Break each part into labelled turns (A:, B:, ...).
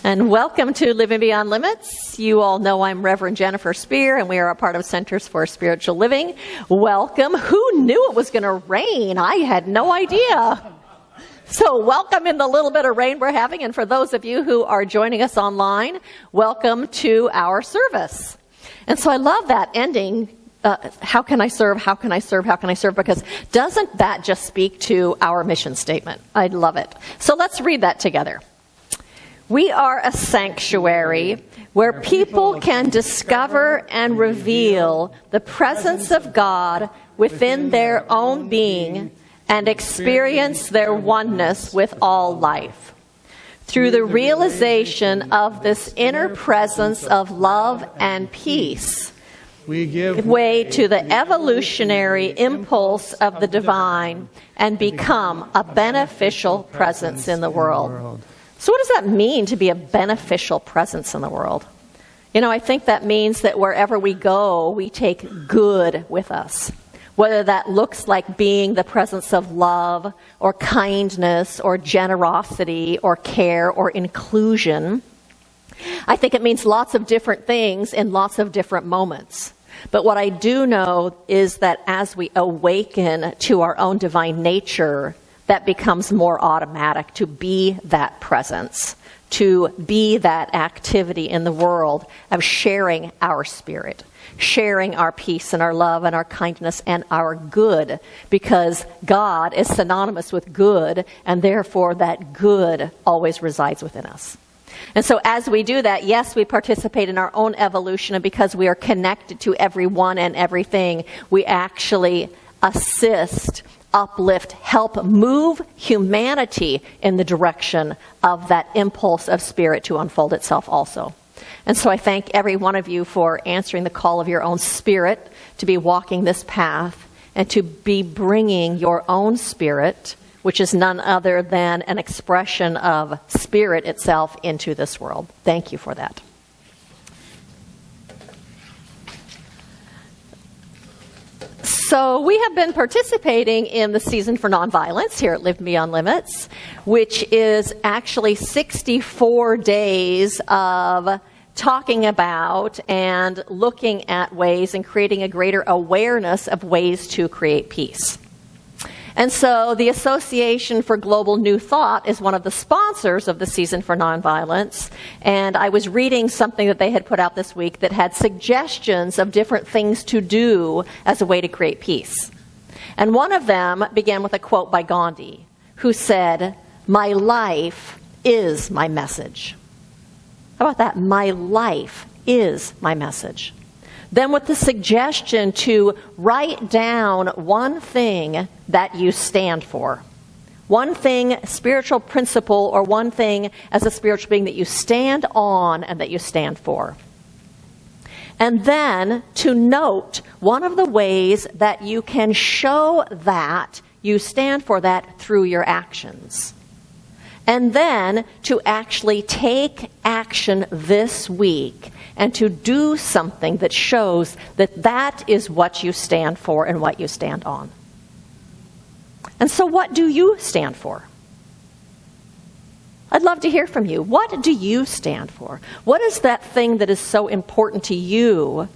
A: And welcome to Living Beyond Limits. You all know I'm Reverend Jennifer Spear, and we are a part of Centers for Spiritual Living. Welcome. Who knew it was going to rain? I had no idea. So welcome in the little bit of rain we're having. And for those of you who are joining us online, welcome to our service. And so I love that ending. How can I serve? How can I serve? How can I serve? Because doesn't that just speak to our mission statement? I love it. So let's read that together. We are a sanctuary where people can discover and reveal the presence of God within their own being and experience their oneness with all life. Through the realization of this inner presence of love and peace, we give way to the evolutionary impulse of the divine and become a beneficial presence in the world. So what does that mean to be a beneficial presence in the world? You know, I think that means that wherever we go, we take good with us. Whether that looks like being the presence of love or kindness or generosity or care or inclusion. I think it means lots of different things in lots of different moments. But what I do know is that as we awaken to our own divine nature, that becomes more automatic to be that presence, to be that activity in the world of sharing our spirit, sharing our peace and our love and our kindness and our good, because God is synonymous with good, and therefore that good always resides within us. And so as we do that, yes, we participate in our own evolution, and because we are connected to everyone and everything, we actually assist, uplift, help move humanity in the direction of that impulse of spirit to unfold itself also. And so I thank every one of you for answering the call of your own spirit to be walking this path and to be bringing your own spirit, which is none other than an expression of spirit itself, into this world. Thank you for that. So we have been participating in the Season for Nonviolence here at Live Beyond Limits, which is actually 64 days of talking about and looking at ways and creating a greater awareness of ways to create peace. And so the Association for Global New Thought is one of the sponsors of the Season for Nonviolence. And I was reading something that they had put out this week that had suggestions of different things to do as a way to create peace. And one of them began with a quote by Gandhi, who said, "My life is my message." How about that? My life is my message. Then with the suggestion to write down one thing that you stand for. One thing, spiritual principle, or one thing as a spiritual being that you stand on and that you stand for. And then to note one of the ways that you can show that you stand for that through your actions. And then to actually take action this week and to do something that shows that that is what you stand for and what you stand on. And so what do you stand for? I'd love to hear from you. What do you stand for? What is that thing that is so important to you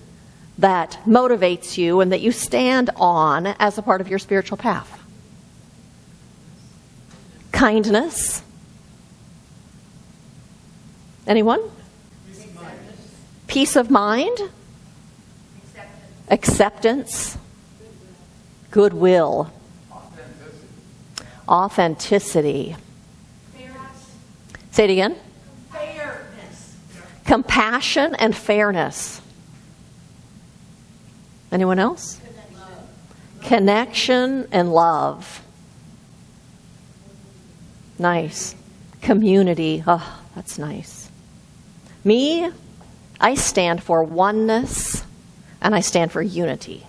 A: that motivates you and that you stand on as a part of your spiritual path? Kindness. Anyone? Peace of mind. Acceptance. Goodwill. Authenticity. Say it again. Fairness. Compassion and fairness. Anyone else? Connection and love. Nice. Community. Oh, that's nice. Me, I stand for oneness, and I stand for unity.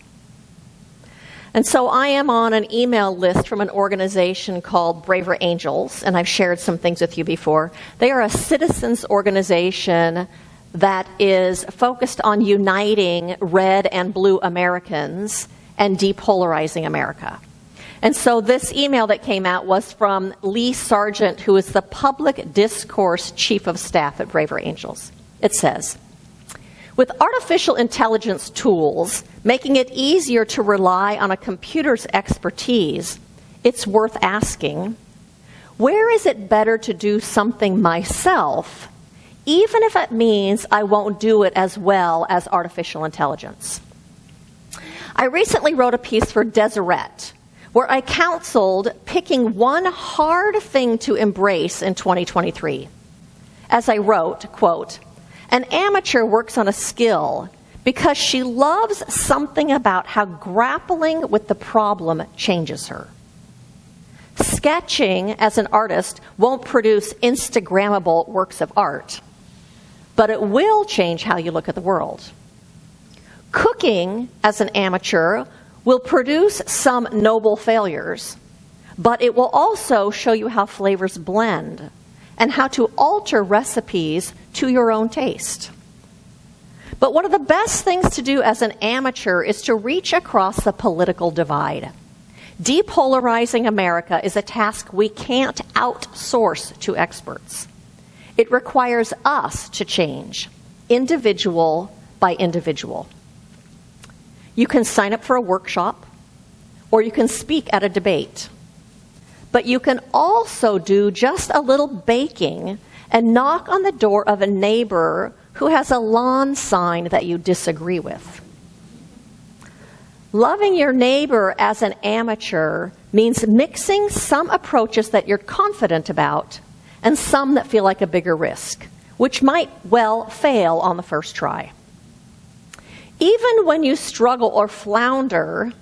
A: And so I am on an email list from an organization called Braver Angels, and I've shared some things with you before. They are a citizens organization that is focused on uniting red and blue Americans and depolarizing America. And so this email that came out was from Lee Sargent, who is the Public Discourse Chief of Staff at Braver Angels. It says, with artificial intelligence tools making it easier to rely on a computer's expertise, it's worth asking, where is it better to do something myself, even if it means I won't do it as well as artificial intelligence? I recently wrote a piece for Deseret, where I counseled picking one hard thing to embrace in 2023. As I wrote, quote, an amateur works on a skill because she loves something about how grappling with the problem changes her. Sketching as an artist won't produce Instagrammable works of art, but it will change how you look at the world. Cooking as an amateur will produce some noble failures, but it will also show you how flavors blend and how to alter recipes to your own taste. But one of the best things to do as an amateur is to reach across the political divide. Depolarizing America is a task we can't outsource to experts. It requires us to change, individual by individual. You can sign up for a workshop, or you can speak at a debate. But you can also do just a little baking and knock on the door of a neighbor who has a lawn sign that you disagree with. Loving your neighbor as an amateur means mixing some approaches that you're confident about and some that feel like a bigger risk, which might well fail on the first try. Even when you struggle or flounder,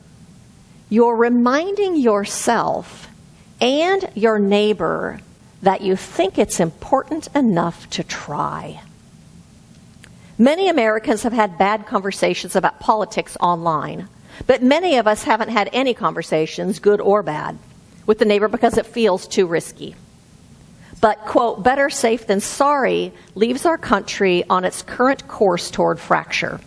A: you're reminding yourself and your neighbor that you think it's important enough to try. Many Americans have had bad conversations about politics online, but many of us haven't had any conversations, good or bad, with the neighbor because it feels too risky. But, quote, better safe than sorry leaves our country on its current course toward fracture.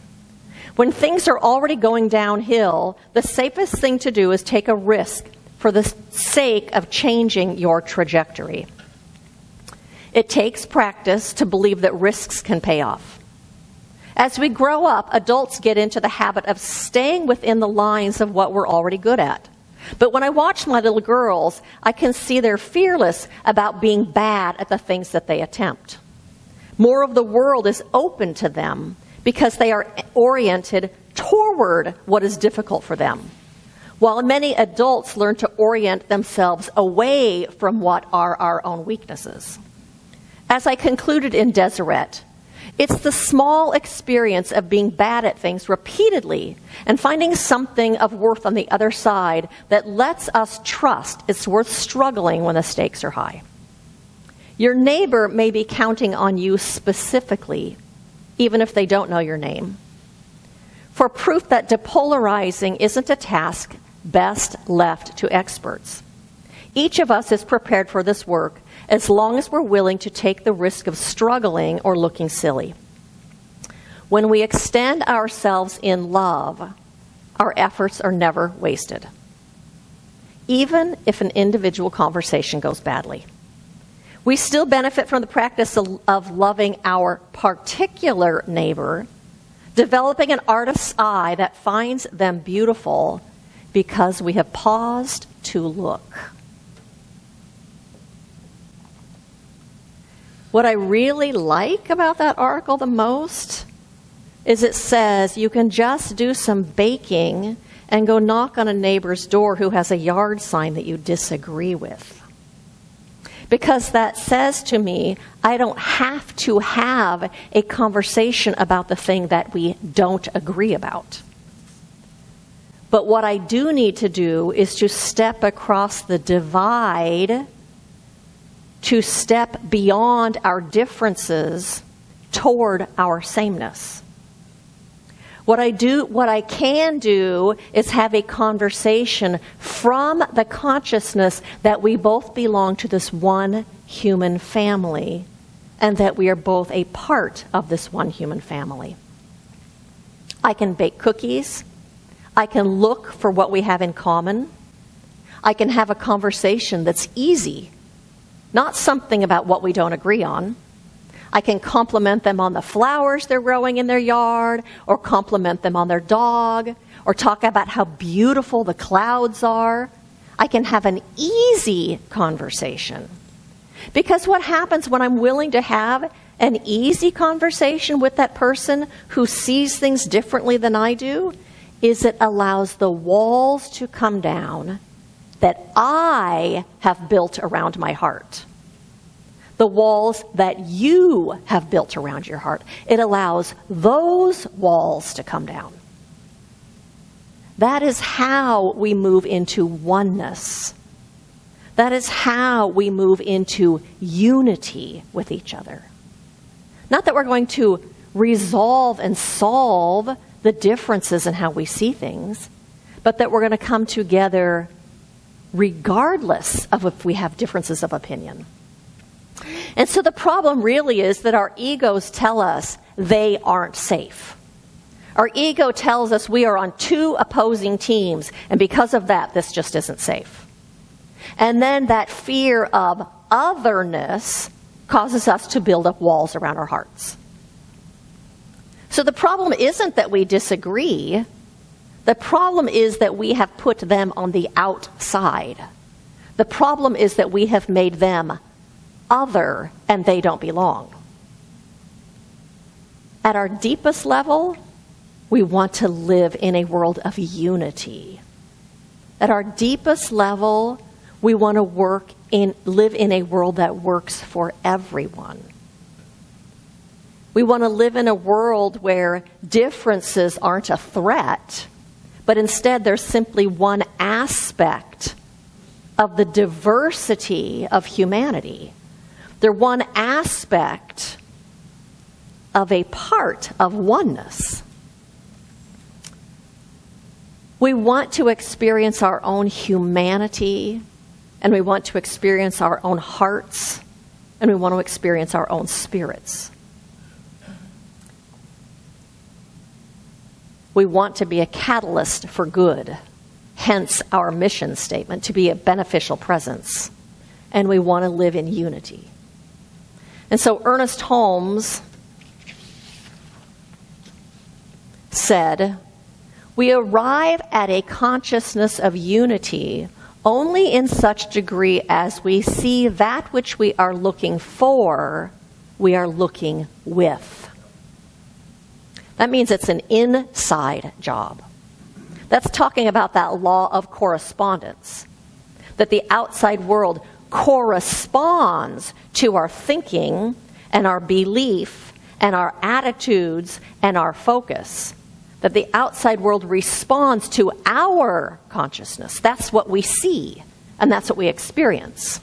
A: When things are already going downhill, the safest thing to do is take a risk for the sake of changing your trajectory. It takes practice to believe that risks can pay off. As we grow up, adults get into the habit of staying within the lines of what we're already good at. But when I watch my little girls, I can see they're fearless about being bad at the things that they attempt. More of the world is open to them because they are oriented toward what is difficult for them, while many adults learn to orient themselves away from what are our own weaknesses. As I concluded in Deseret, it's the small experience of being bad at things repeatedly and finding something of worth on the other side that lets us trust it's worth struggling when the stakes are high. Your neighbor may be counting on you specifically, even if they don't know your name, for proof that depolarizing isn't a task best left to experts. Each of us is prepared for this work as long as we're willing to take the risk of struggling or looking silly. When we extend ourselves in love, our efforts are never wasted, even if an individual conversation goes badly. We still benefit from the practice of loving our particular neighbor, developing an artist's eye that finds them beautiful because we have paused to look. What I really like about that article the most is it says you can just do some baking and go knock on a neighbor's door who has a yard sign that you disagree with. Because that says to me, I don't have to have a conversation about the thing that we don't agree about. But what I do need to do is to step across the divide, to step beyond our differences toward our sameness. What I can do is have a conversation from the consciousness that we both belong to this one human family and that we are both a part of this one human family. I can bake cookies. I can look for what we have in common. I can have a conversation that's easy, not something about what we don't agree on. I can compliment them on the flowers they're growing in their yard, or compliment them on their dog, or talk about how beautiful the clouds are. I can have an easy conversation. Because what happens when I'm willing to have an easy conversation with that person who sees things differently than I do, is it allows the walls to come down that I have built around my heart. The walls that you have built around your heart. It allows those walls to come down. That is how we move into oneness. That is how we move into unity with each other. Not that we're going to resolve and solve the differences in how we see things, but that we're going to come together regardless of if we have differences of opinion. And so the problem really is that our egos tell us they aren't safe. Our ego tells us we are on two opposing teams, and because of that, this just isn't safe. And then that fear of otherness causes us to build up walls around our hearts. So the problem isn't that we disagree. The problem is that we have put them on the outside. The problem is that we have made them other, and they don't belong. At our deepest level, we want to live in a world of unity. At our deepest level, we want to live in a world that works for everyone. We want to live in a world where differences aren't a threat, but instead they're simply one aspect of the diversity of humanity. They're one aspect of a part of oneness. We want to experience our own humanity, and we want to experience our own hearts, and we want to experience our own spirits. We want to be a catalyst for good, hence our mission statement, to be a beneficial presence. And we want to live in unity. And so Ernest Holmes said, "We arrive at a consciousness of unity only in such degree as we see that which we are looking for, we are looking with." That means it's an inside job. That's talking about that law of correspondence, that the outside world corresponds to our thinking and our belief and our attitudes and our focus. That the outside world responds to our consciousness. That's what we see, and that's what we experience.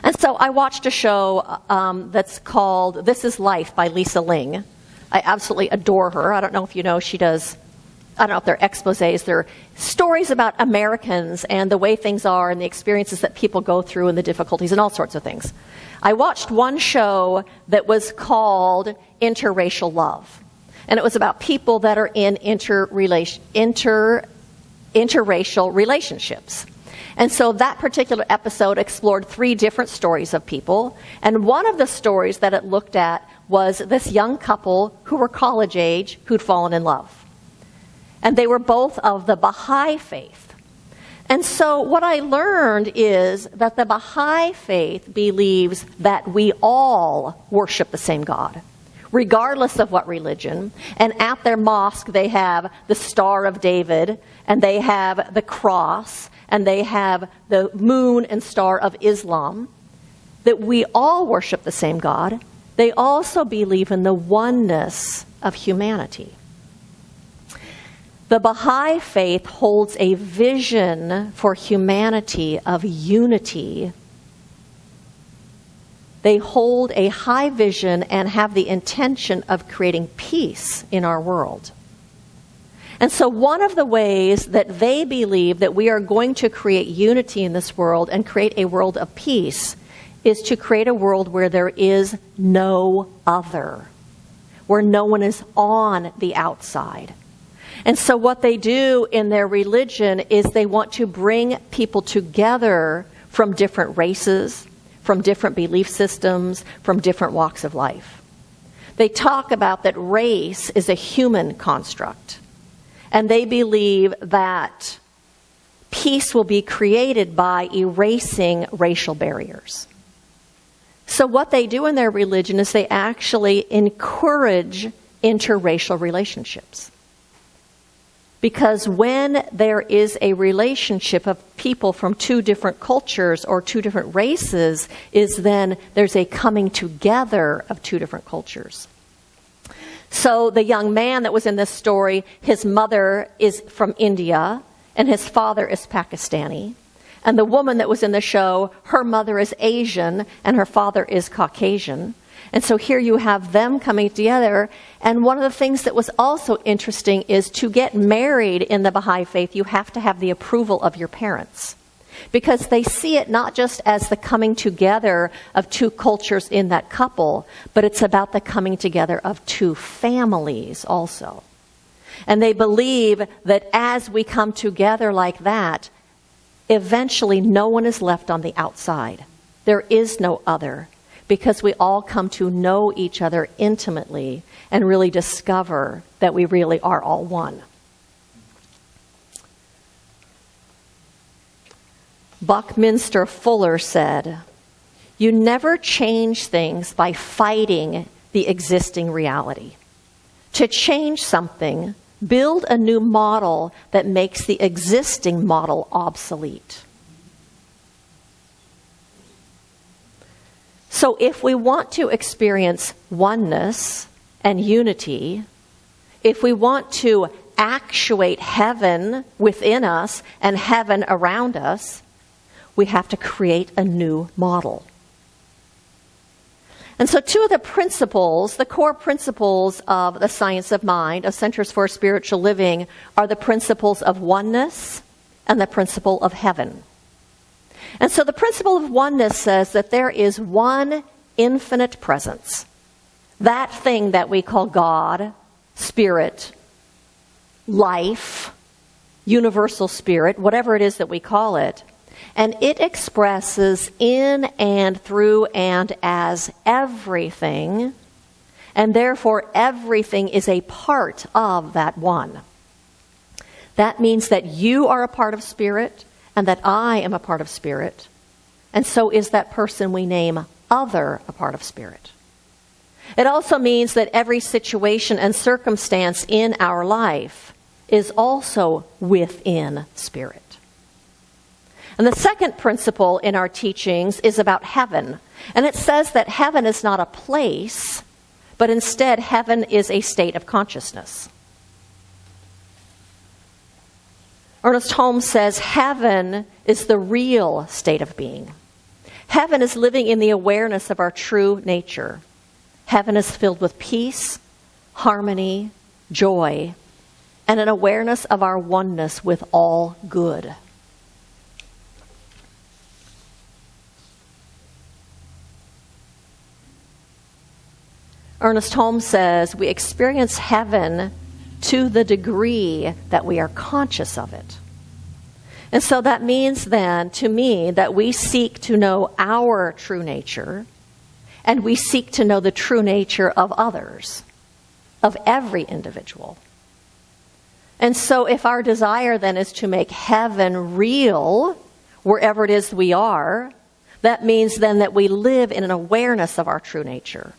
A: And so I watched a show that's called This Is Life by Lisa Ling. I absolutely adore her. I don't know if you know, she does, I don't know if they're exposés, they're stories about Americans and the way things are and the experiences that people go through and the difficulties and all sorts of things. I watched one show that was called Interracial Love. And it was about people that are in interracial relationships. And so that particular episode explored 3 different stories of people. And one of the stories that it looked at was this young couple who were college age who'd fallen in love. And they were both of the Baha'i faith. And so what I learned is that the Baha'i faith believes that we all worship the same God, regardless of what religion. And at their mosque, they have the Star of David, and they have the cross, and they have the moon and star of Islam, that we all worship the same God. They also believe in the oneness of humanity. The Baha'i faith holds a vision for humanity of unity. They hold a high vision and have the intention of creating peace in our world. And so one of the ways that they believe that we are going to create unity in this world and create a world of peace is to create a world where there is no other, where no one is on the outside. And so what they do in their religion is they want to bring people together from different races, from different belief systems, from different walks of life. They talk about that race is a human construct. And they believe that peace will be created by erasing racial barriers. So what they do in their religion is they actually encourage interracial relationships. Because when there is a relationship of people from two different cultures or two different races, is then there's a coming together of two different cultures. So the young man that was in this story, his mother is from India and his father is Pakistani. And the woman that was in the show, her mother is Asian and her father is Caucasian. And so here you have them coming together. And one of the things that was also interesting is to get married in the Baha'i faith, you have to have the approval of your parents. Because they see it not just as the coming together of two cultures in that couple, but it's about the coming together of two families also. And they believe that as we come together like that, eventually no one is left on the outside. There is no other, because we all come to know each other intimately and really discover that we really are all one. Buckminster Fuller said, "You never change things by fighting the existing reality. To change something, build a new model that makes the existing model obsolete." So if we want to experience oneness and unity, if we want to actuate heaven within us and heaven around us, we have to create a new model. And so two of the principles, the core principles of the science of mind, of Centers for Spiritual Living, are the principles of oneness and the principle of heaven. And so the principle of oneness says that there is one infinite presence. That thing that we call God, Spirit, life, universal spirit, whatever it is that we call it. And it expresses in and through and as everything. And therefore everything is a part of that one. That means that you are a part of spirit and that I am a part of spirit. And so is that person we name other a part of spirit. It also means that every situation and circumstance in our life is also within spirit. And the second principle in our teachings is about heaven. And it says that heaven is not a place, but instead heaven is a state of consciousness. Ernest Holmes says heaven is the real state of being. Heaven is living in the awareness of our true nature. Heaven is filled with peace, harmony, joy, and an awareness of our oneness with all good. Ernest Holmes says we experience heaven to the degree that we are conscious of it. And so that means then, to me, that we seek to know our true nature, and we seek to know the true nature of others, of every individual. And so if our desire then is to make heaven real wherever it is we are, that means then that we live in an awareness of our true nature.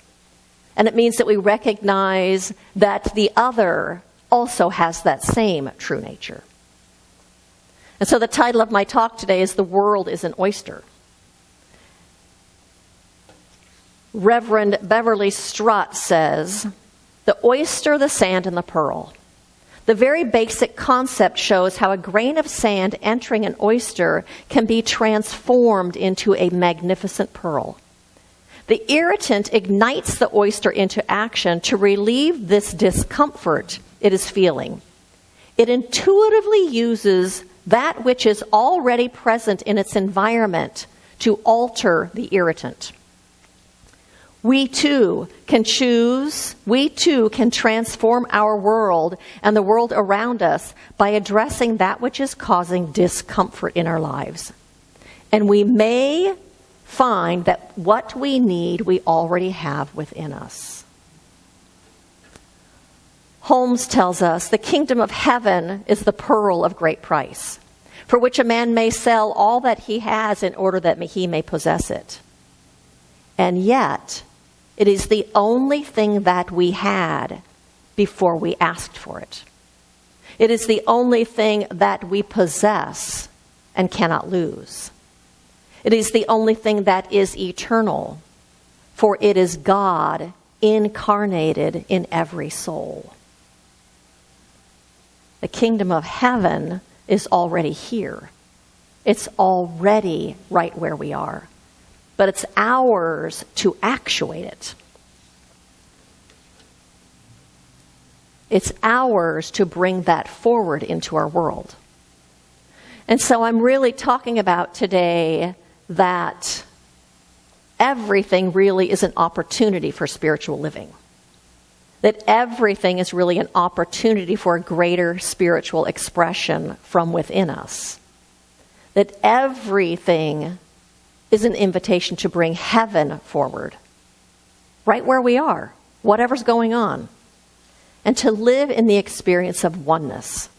A: And it means that we recognize that the other also has that same true nature. And so the title of my talk today is "The World is an Oyster." Reverend Beverly Strutt says, "The oyster, the sand, and the pearl. The very basic concept shows how a grain of sand entering an oyster can be transformed into a magnificent pearl. The irritant ignites the oyster into action to relieve this discomfort it is feeling. It intuitively uses that which is already present in its environment to alter the irritant. We too can choose, we too can transform our world and the world around us by addressing that which is causing discomfort in our lives. And we may find that what we need, we already have within us. Holmes tells us, the kingdom of heaven is the pearl of great price, for which a man may sell all that he has in order that he may possess it. And yet, it is the only thing that we had before we asked for it. It is the only thing that we possess and cannot lose. It is the only thing that is eternal, for it is God incarnated in every soul. The kingdom of heaven is already here. It's already right where we are. But it's ours to actuate it. It's ours to bring that forward into our world. And so I'm really talking about today that everything really is an opportunity for spiritual living. That everything is really an opportunity for a greater spiritual expression from within us. That everything is an invitation to bring heaven forward, right where we are, whatever's going on, and to live in the experience of oneness.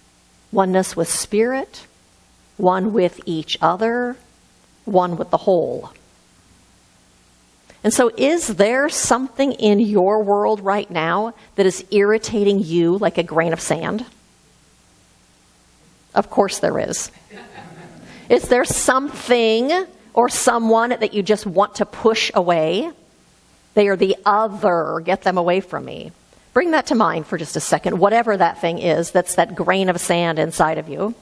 A: Oneness with spirit, one with each other, one with the whole. And so is there something in your world right now that is irritating you like a grain of sand? Of course there is. Is there something or someone that you just want to push away? They are the other. Get them away from me. Bring that to mind for just a second, whatever that thing is, that's that grain of sand inside of you.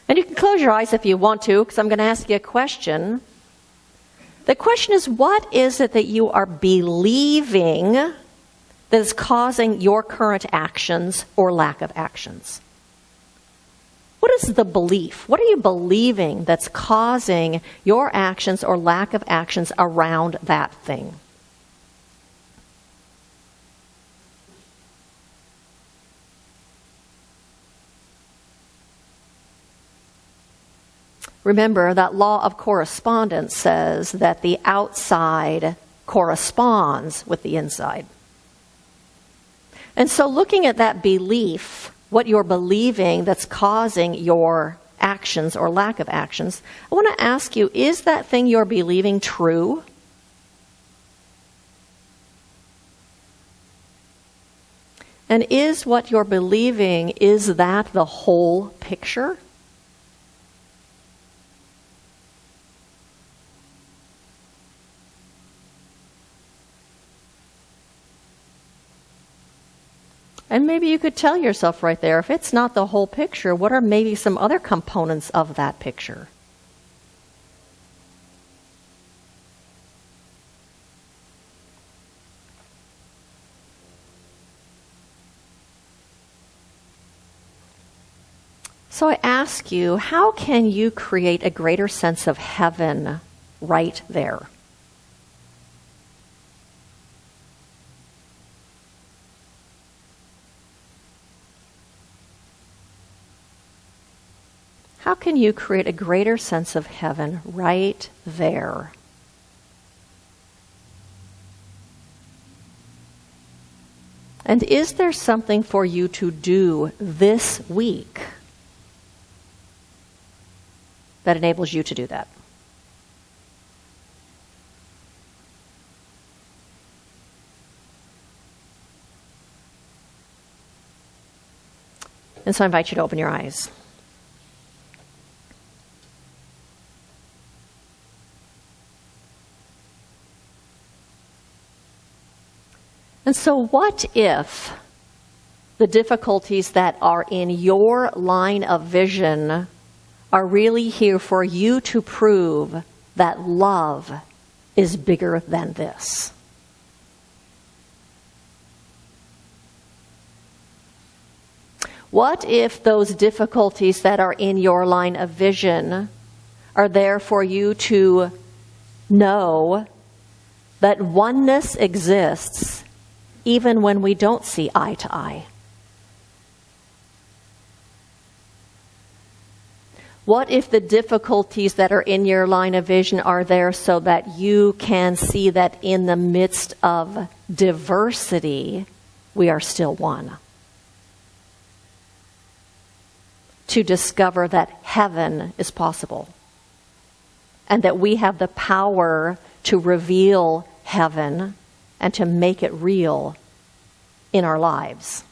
A: And you can close your eyes if you want to, because I'm going to ask you a question. The question is, what is it that you are believing that is causing your current actions or lack of actions? What is the belief? What are you believing that's causing your actions or lack of actions around that thing? Remember, that law of correspondence says that the outside corresponds with the inside. And so looking at that belief, what you're believing that's causing your actions or lack of actions, I want to ask you, is that thing you're believing true? And is what you're believing, is that the whole picture? And maybe you could tell yourself right there, if it's not the whole picture, what are maybe some other components of that picture? So I ask you, how can you create a greater sense of heaven right there? How can you create a greater sense of heaven right there? And is there something for you to do this week that enables you to do that? And so I invite you to open your eyes. And so what if the difficulties that are in your line of vision are really here for you to prove that love is bigger than this? What if those difficulties that are in your line of vision are there for you to know that oneness exists even when we don't see eye to eye. What if the difficulties that are in your line of vision are there so that you can see that in the midst of diversity, we are still one? To discover that heaven is possible and that we have the power to reveal heaven and to make it real in our lives.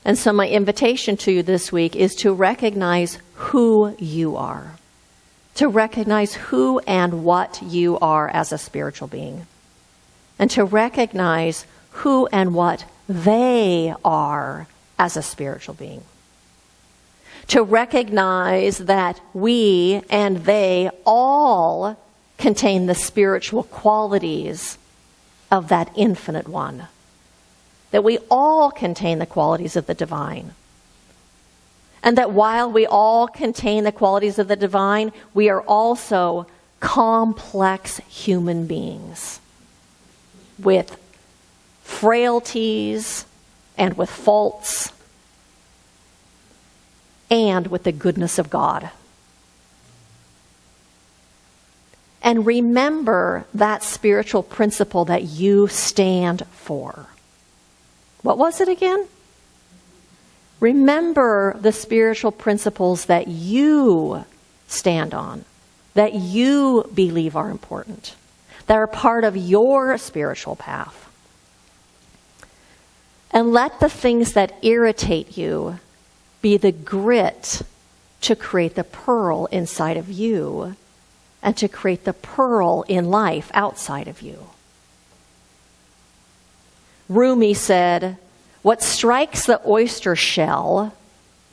A: And so my invitation to you this week is to recognize who you are, to recognize who and what you are as a spiritual being, and to recognize who and what they are as a spiritual being. To recognize that we and they all contain the spiritual qualities of that infinite one. That we all contain the qualities of the divine. And that while we all contain the qualities of the divine, we are also complex human beings with frailties and with faults and with the goodness of God. And remember that spiritual principle that you stand for. What was it again? Remember the spiritual principles that you stand on, that you believe are important, that are part of your spiritual path. And let the things that irritate you be the grit to create the pearl inside of you and to create the pearl in life outside of you. Rumi said, "What strikes the oyster shell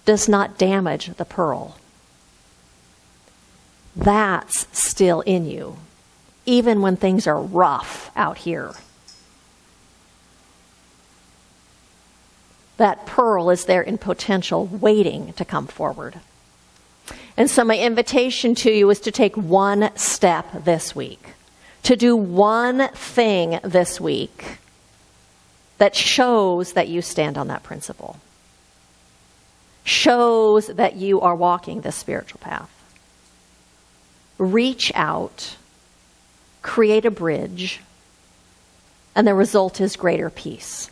A: does not damage the pearl." That's still in you, even when things are rough out here. That pearl is there in potential, waiting to come forward. And so my invitation to you is to take one step this week, to do one thing this week that shows that you stand on that principle, shows that you are walking this spiritual path. Reach out, create a bridge, and the result is greater peace.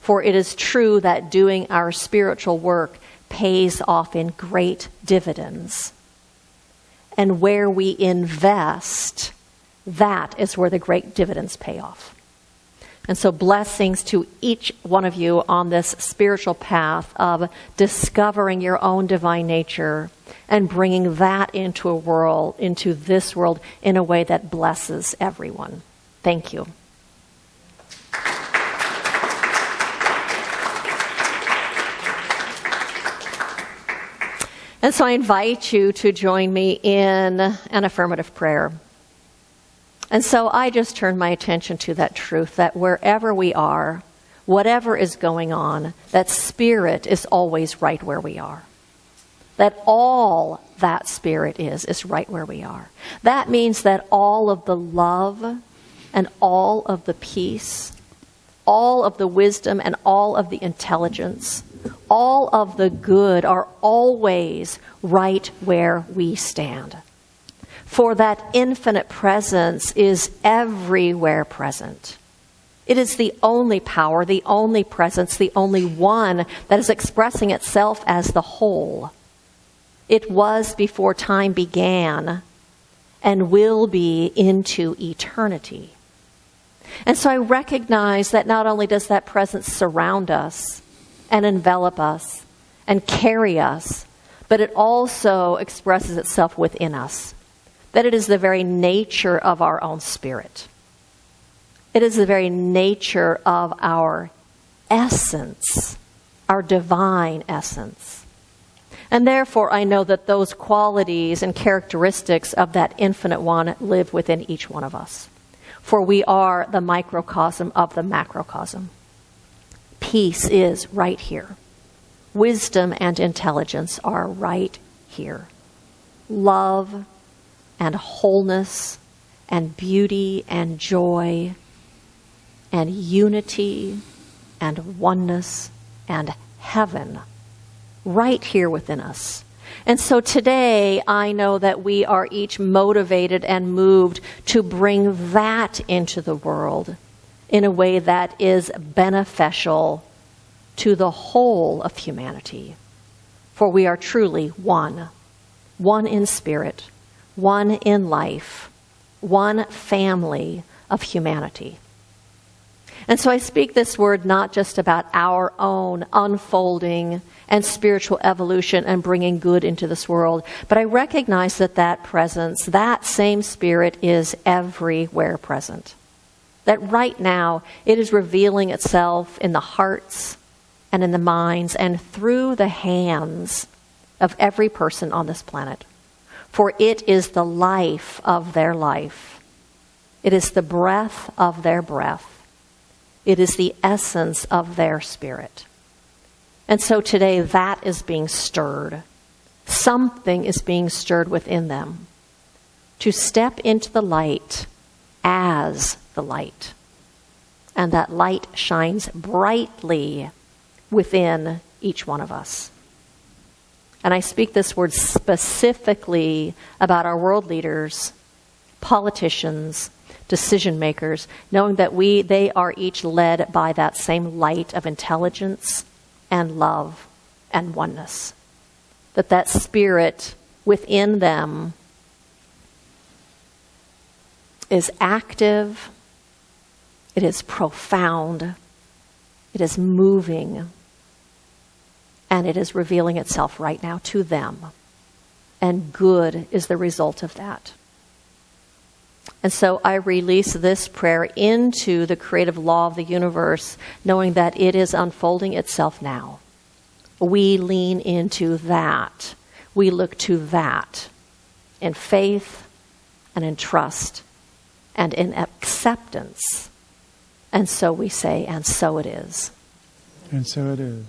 A: For it is true that doing our spiritual work pays off in great dividends. And where we invest, that is where the great dividends pay off. And so blessings to each one of you on this spiritual path of discovering your own divine nature and bringing that into this world in a way that blesses everyone. Thank you. And so I invite you to join me in an affirmative prayer. And so I just turn my attention to that truth that wherever we are, whatever is going on, that spirit is always right where we are. That all that spirit is right where we are. That means that all of the love and all of the peace, all of the wisdom and all of the intelligence, all of the good are always right where we stand. For that infinite presence is everywhere present. It is the only power, the only presence, the only one that is expressing itself as the whole. It was before time began and will be into eternity. And so I recognize that not only does that presence surround us and envelop us and carry us, but it also expresses itself within us. That it is the very nature of our own spirit. It is the very nature of our essence, our divine essence. And therefore, I know that those qualities and characteristics of that infinite one live within each one of us. For we are the microcosm of the macrocosm. Peace is right here. Wisdom and intelligence are right here. love and wholeness and beauty and joy and unity and oneness and heaven right here within us. And so today, I know that we are each motivated and moved to bring that into the world in a way that is beneficial to the whole of humanity. For we are truly one in spirit, one in life, one family of humanity. And so I speak this word not just about our own unfolding and spiritual evolution and bringing good into this world, but I recognize that that presence, that same spirit is everywhere present. That right now it is revealing itself in the hearts and in the minds and through the hands of every person on this planet. For it is the life of their life. It is the breath of their breath. It is the essence of their spirit. And so today that is being stirred. Something is being stirred within them to step into the light as the light. And that light shines brightly within each one of us. And I speak this word specifically about our world leaders, politicians, decision makers, knowing that they are each led by that same light of intelligence and love and oneness. That spirit within them is active, it is profound, it is moving, and it is revealing itself right now to them. And good is the result of that. And so I release this prayer into the creative law of the universe, knowing that it is unfolding itself now. We lean into that. We look to that in faith and in trust and in acceptance. And so we say, and so it is.
B: And so it is.